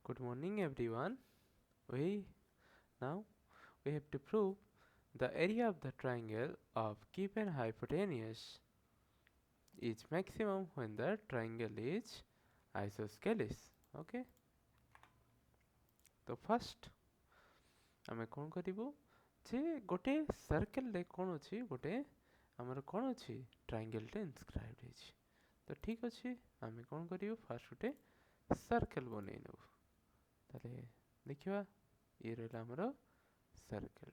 Good morning everyone. We now we have to prove the area of the triangle of given hypotenuse is maximum when the triangle is isosceles. Okay? तो first ଆମେ କ'ଣ କରିବୁ ଯେ ଗୋଟେ circle କ'ଣ ଅଛି ଗୋଟେ ଆମର କ'ଣ ଅଛି ଟ୍ରାଇଙ୍ଗେଲଟେ ଇନସ୍କ୍ରାଇବ୍ ହେଇଛି ତ ଠିକ୍ ଅଛି ଆମେ କ'ଣ କରିବୁ ଫାର୍ଷ୍ଟ ଗୋଟେ सर्कल ବନେଇ ନେବୁ ତାହେଲେ ଦେଖିବା ये रहा आमर सर्कल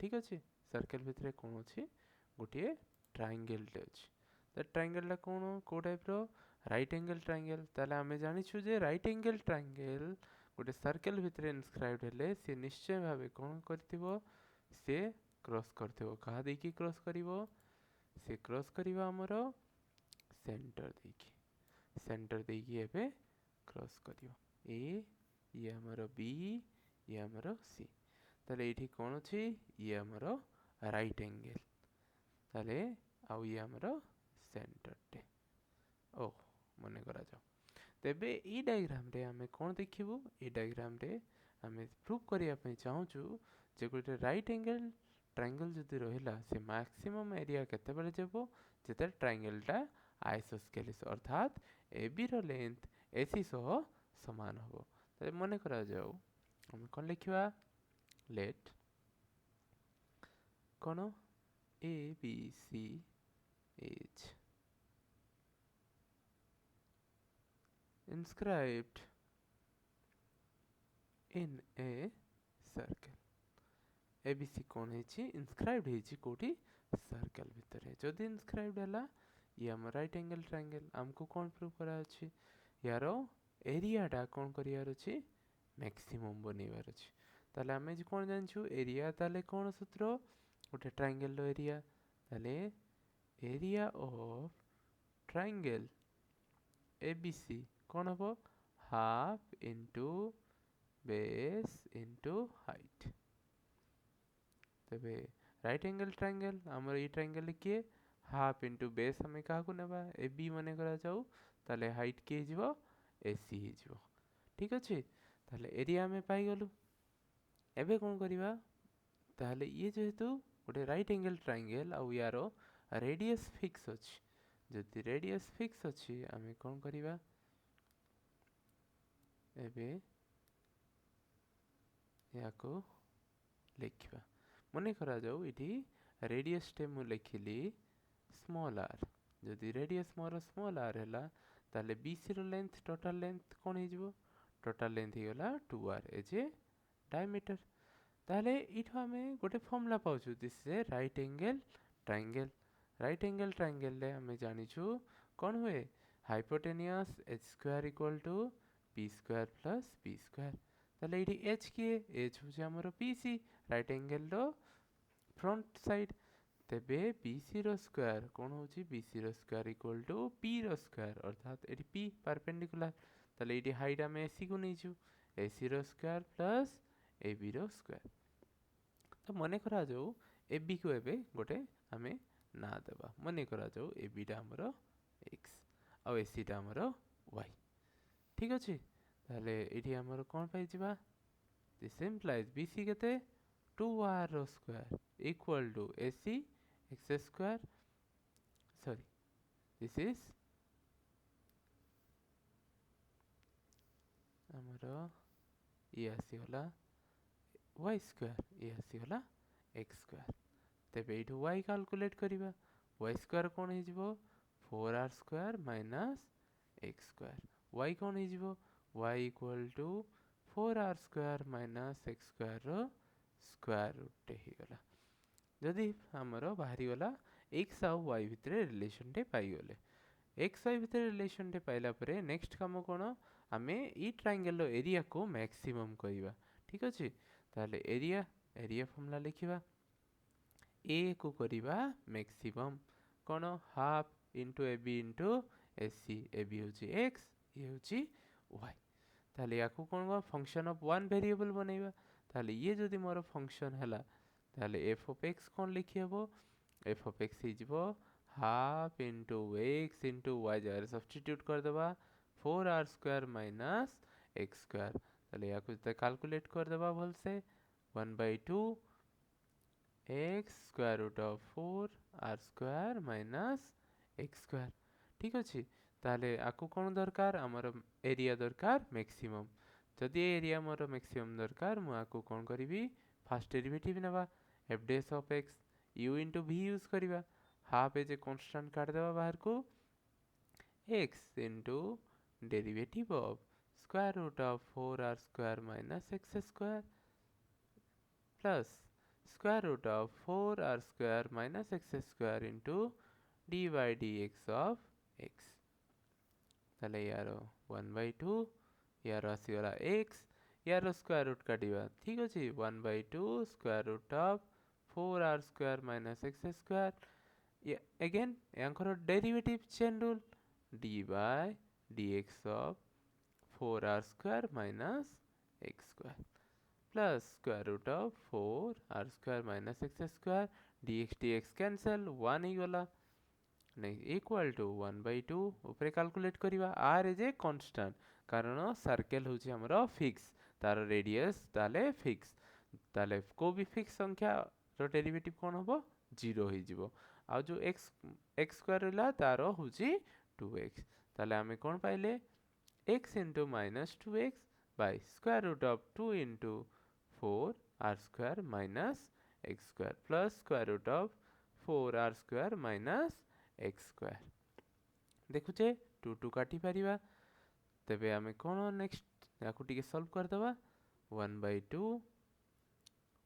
ठीक अच्छे सर्कल भितर कौन अच्छी गोटे ट्रायंगलटे अच्छी तो ट्रायंगलटा कौन कौ टाइप राइट एंगल ट्रायंगल ताले आमे जानिछु जे राइट एंगल ट्रायंगल गोटे सर्कल भितर इनस्क्राइब्ड हेले सी निश्चय भावे कौन करथिबो से क्रॉस करथिबो कहा देकी क्रॉस करिवो से क्रॉस करिवो हमरो सेंटर देकी एबे क्रॉस करिवो ए ये हमरो बी ये हमरो सी ताले एठी कौन अछि ये हमरो राइट एंगल ताले आउ ये हमरो सेंटर टे ओ मने करा जाओ तेबे ई डायग्राम रे हमें कौन देखिबो ई डायग्राम रे हमें प्रूव करिया पई चाहूछु जे गोटे राइट एंगल ट्रायंगल जदि रहिला से मैक्सिमम एरिया केते बेले जेबो जेते ट्रायंगलटा आइसोस्केलिस अर्थात एबी रो लेंथ एसी सह समान हबो ताले मने करा जाओ हम कौन लिखिबा लेट कौन A B C is inscribed in a circle ABC कौन है inscribed है कोठी सर्कल भितर जदि inscribed है ये हम राइट एंगल ट्रायंगल हमको कौन प्रूव करा अछि यार एरियाटा कौन करियार अछि मैक्सिमम बनइबार अछि ताले आमे जे कौन जानछु एरिया ताले कौन सूत्र गोटे ट्रायंगल रो एरिया ताले एरिया ऑफ ट्रायंगल एबीसी कौन हम half into base into height तेबे राइट एंगल ट्रायंगल हमर ई ट्रायंगल किए हाफ इंटू बेस हमें क्या नेबा ए बी मन करा जाऊ ताले हाइट के जीवो एसी ही जीवो ठीक अच्छे ताले एरिया में पाई गलु एबे कौन करिबा ताले ये जेहेतु गोटे राइट एंगल ट्रायंगल आउ यार रेडियस फिक्स अछि जदि रेडियस फिक्स अछि आमे कौन करिबा एबे याको लिखिबा मने करा जाऊ इठी रेडियस टे मु लिखिली स्मॉल आर जदि रेडियस मोर स्मॉल आर हैला ताले बीसी रो लेंथ टोटल लेंथ कौन ही जीवो टोटल लेंथ ही होला 2r एज ए डायमीटर ताले इठो हमें गोटे फॉर्मूला पाउछु this is a right angle triangle ले हमें जानिछु कौन हुए hypotenuse h square equal to p square plus b square ताले इठी h किए h होचे हमरो pc राइट एंगल रो फ्रंट साइड तेबे BC रो स्क्वायर कौन होची BC रो स्क्वायर इक्वल टू P रो स्क्वायर अर्थात एटी P परपेंडिकुलर ताले एटी हाइट हम AC को नेचु AC रो स्क्वायर प्लस AB रो स्क्वायर तो मने करा जाऊ AB को एबे गोटे हमें ना देबा मने करा जाऊ AB टा हमरो x और AC टा हमरो y ठीक अछि ताले एटी हमरो कोन पाई जिबा दिस इंप्लाइज BC केते 2r रो square equal to AC x square sorry this is हमारा ये आसी होला y स्क्वायर ये आसी होला x स्क्वायर तेबे इठु y कैलकुलेट करिबा y स्क्वायर कोन हे जिवो 4r square minus x square y कोन हे जिवो y equal to 4r square minus x square रो स्क्वायर रूट हे गला जदि हमरो बाहरी वाला x आउ y भितर रिलेशन टे पाई गले x y भितर रिलेशन टे पाइला परे नेक्स्ट काम कोन हमें ई ट्रायंगल रो एरिया को मैक्सिमम करिबा ठीक अछि ताले एरिया फॉर्मूला लिखिबा a को करिबा मैक्सिमम कोन half into ab into ac ab होची x ये होची y ताले याको कोन फंक्शन ऑफ वन वेरिएबल बनेबा ताले ये जदि मोर फंक्शन हला ताले f of x कौन लिखी हेबो f of x ही जीवो half into x into y जगह सब्स्टिट्यूट कर देबा 4r square minus x square ताले या कुछ कैलकुलेट कर देबा भल से 1/2 x square root of 4 r square minus x square ठीक अछि ताले आकु कोन दरकार हमर एरिया दरकार मैक्सिमम जदि एरिया मोर मैक्सिमम दरकार मु आकु कोन करिवि फर्स्ट डेरिवेटिव नेबा f dash of x u into v use करिवा हाफ एज ए कांस्टेंट काट देबा बाहर को x into derivative of square root of 4r square minus x square plus square root of 4r square minus x square into dy dx of x ताले यार 1/2 यार आसीगला x यार square root काटिबा ठीक अछि 1/2 square root of 4r square minus x square again यांकर derivative chain rule dy dx of 4r square minus x square plus square root of 4r square minus x square dx dx cancel 1 ही गला नहीं equal to 1/2 ऊपर calculate करिवा r is a constant कारण circle होची हमरो fix तार radius ताले फिक्स ताले को भी फिक्स संख्या रो डेरिवेटिव कोन होबो 0 ही जिवो आ जो x स्क्वायर रहला तारो होची 2x ताले हमें कोन पाइले x into minus 2x by square root of 2 into 4 r square minus x square plus square root of 4 r square minus x square देखुचे 2 2 काटी परिबा तबे हमें कोन नेक्स्ट याकु टिके सॉल्व कर दबा 1/2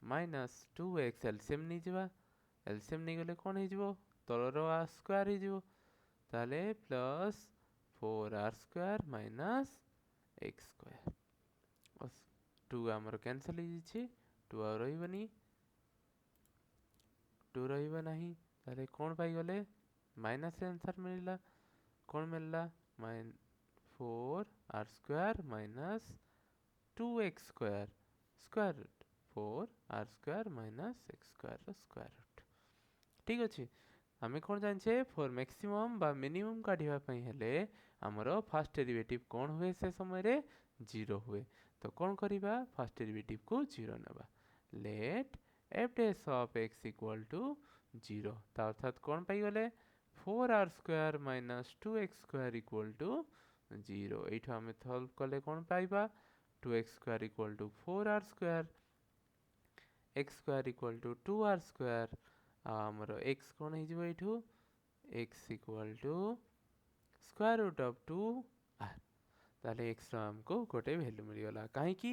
minus 2x एलसीएम नि जिबा एलसीएम नि गले कोन हे जिवो तलरो r स्क्वायर हे जिवो ताले plus 4r square minus x square बस 2 हमर कैंसिल हे जिछि 2 आ रहिबनी 2 रहिबा नाही ताले कोन पाई गले माइनस आंसर मिलला कोन मिलला 4r square minus 2x square square root 4r square minus x square square root ठीक अछि हमें कोन जानछे फॉर मैक्सिमम बा मिनिमम काढिबा पई हेले हमरो फर्स्ट डेरिवेटिव कोन हुए से समय रे 0 हुए तो कोन करिबा फर्स्ट डेरिवेटिव को 0 नेबा late f dash of x equal to 0 ता अर्थात कोन पाई गले 4r square minus 2x square equal to 0 एठो हमें सॉल्व कले कोन पाइबा 2x square equal to 4r square x square equal to 2r square हमरो x कोन हे जिवो एठो x equal to square root of 2r ताले x रो हमको गोटे वैल्यू मिल गला काहे कि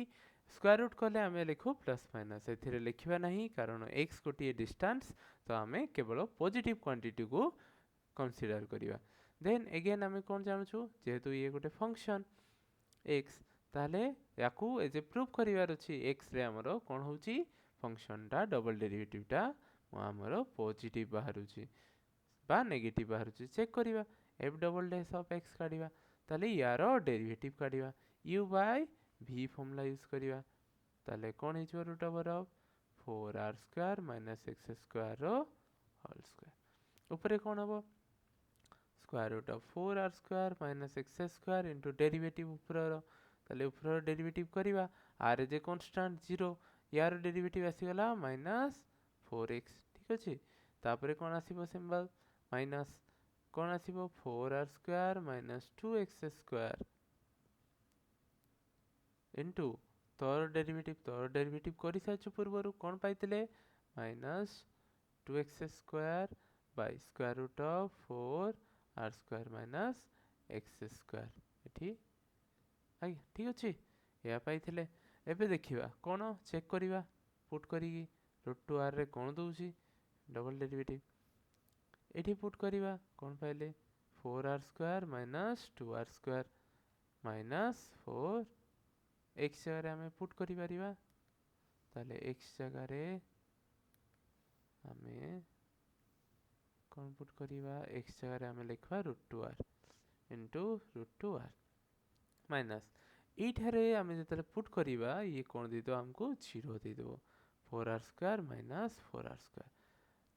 स्क्वायर रूट कले हमें लिखो प्लस माइनस एथिरे लिखिबा नहीं कारण x गोटे डिस्टेंस तो हमें केवल पॉजिटिव क्वांटिटी को कंसीडर करिवा देन अगेन हमें कोन जानछु जेहेतु ये गोटे फंक्शन x ताले याकू एज ए प्रूफ करिवार अछि x रे हमरो कोन होची फंक्शन ता डबल डेरिवेटिव ता हमरो पॉजिटिव बाहरुची बा नेगेटिव बाहरुची चेक करिवा f double dash of x काढिवा ताले यारो डेरिवेटिव काढिवा u by v formula use करिवा ताले कोन हिजो root over of 4r square minus x square रो होल स्क्वायर ऊपर कोन हबो square root of 4r square minus x square into derivative ऊपर रो ताले ऊपर डेरिवेटिव करिवा r इज ए कांस्टेंट 0 यार डेरिवेटिव आसी गला माइनस 4x ठीक अछि तापरे कोन आसीबो सिंबल माइनस कोन आसीबो 4r square minus 2x square into तोर डेरिवेटिव करि साचु पूर्वरु कोन पाइतले minus 2x square by square root of 4r square minus x square एठी आइ ठीक अछि या पाइतले एबे देखिबा कोन चेक करिवा पुट करी रूट 2r रे कोन दोउची डबल डेरिवेटिव एठी पुट करिवा कोन पाइले 4r square minus 2r square minus 4 x जगह रे हमें पुट करि परिबा ताले x जगह रे हमें कोन पुट करिबा x जगह रे हमें लिखवा √2r इनटू √2r माइनस एठारे हमें जतले पुट करिबा ये कोन दे दो हमको 0 दे दो 4r square minus 4r square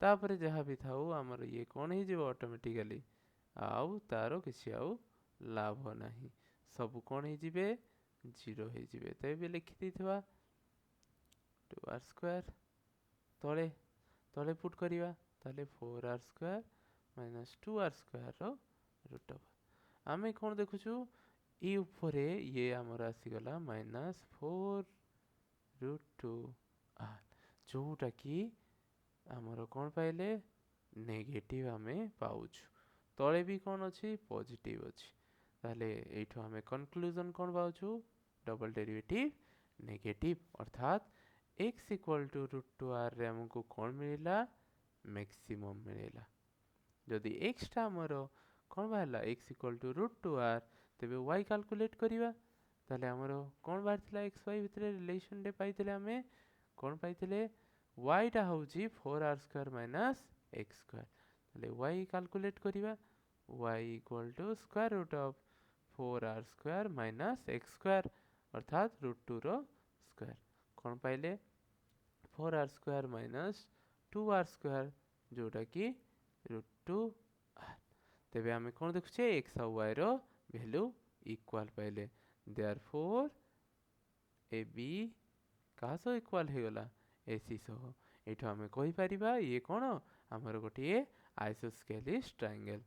तापरे जहा भी थाउ हमर ये कोन हे जे ऑटोमेटिकली आउ तारो किछि आउ लाभ नाही सब कोन हे जिवे 0 ହେଇଯିବେ। ତ ଏବେ ଲେଖିଦେଇଥିବା 2r ସ୍କୋୟାର ତଳେ ତଳେ ପୁଟ୍ କରିବା, ତାହେଲେ 4r ସ୍କୋୟାର ମାଇନସ୍ 2r ସ୍କୋୟାରର ରୁଟ୍ ଓଭର। ଆମେ କ'ଣ ଦେଖୁଛୁ, ଇ ଉପରେ ଇଏ ଆମର ଆସିଗଲା -4 ରୁଟ୍ 2r, ଯେଉଁଟାକି ଆମର କ'ଣ ପାଇଲେ ନେଗେଟିଭ୍ ଆମେ ପାଉଛୁ। ତଳେ ବି କ'ଣ ଅଛି, ପଜିଟିଭ୍ ଅଛି। ତାହେଲେ এইଠୁ ଆମେ କନକ୍ଲୁଜନ୍ କ'ଣ ପାଉଛୁ, ଡବଲ୍ ଡେରିଭେଟିଭ୍ ନେଗେଟିଭ୍, ଅର୍ଥାତ୍ x ଇକ୍ୱାଲ୍ ଟୁ √2r ରେ ଆମକୁ କ'ଣ ମିଳିଲା, ମ୍ୟାକ୍ସିମମ୍ ମିଳିଲା। ଯଦି xଟା ଆମର କ'ଣ ବାହାରିଲା, x ଇକ୍ୱାଲ୍ ଟୁ √2r, ତେବେ y କାଲକୁଲେଟ୍ କରିବା। ତାହେଲେ ଆମର କ'ଣ ବାହାରିଥିଲା, x y ଭିତରେ ରିଲେସନ୍ଟେ ପାଇଥିଲେ ଆମେ କ'ଣ ପାଇଥିଲେ, yଟା ହେଉଛି 4r square minus x square. ତାହେଲେ y କାଲକୁଲେଟ୍ କରିବା, y equal to square root of 4r square minus x square, ଅର୍ଥାତ୍ √2ର ସ୍କୋୟାର। କ'ଣ ପାଇଲେ, 4r square minus 2r square, ଯେଉଁଟାକି √2r। ତେବେ ଆମେ କ'ଣ ଦେଖୁଛେ, x ଆଉ yର ଭ୍ୟାଲ୍ୟୁ ଇକ୍ୱାଲ୍ ପାଇଲେ। ଦେୟାରଫୋର୍ ଏ ବି କାହା ସହ ଇକ୍ୱାଲ୍ ହେଇଗଲା, AC ସହ। ଏଇଠୁ ଆମେ କହିପାରିବା ଇଏ କ'ଣ, ଆମର ଗୋଟିଏ ଆଇସୋସ୍କେଲିସ୍ ଟ୍ରାୟାଙ୍ଗେଲ୍।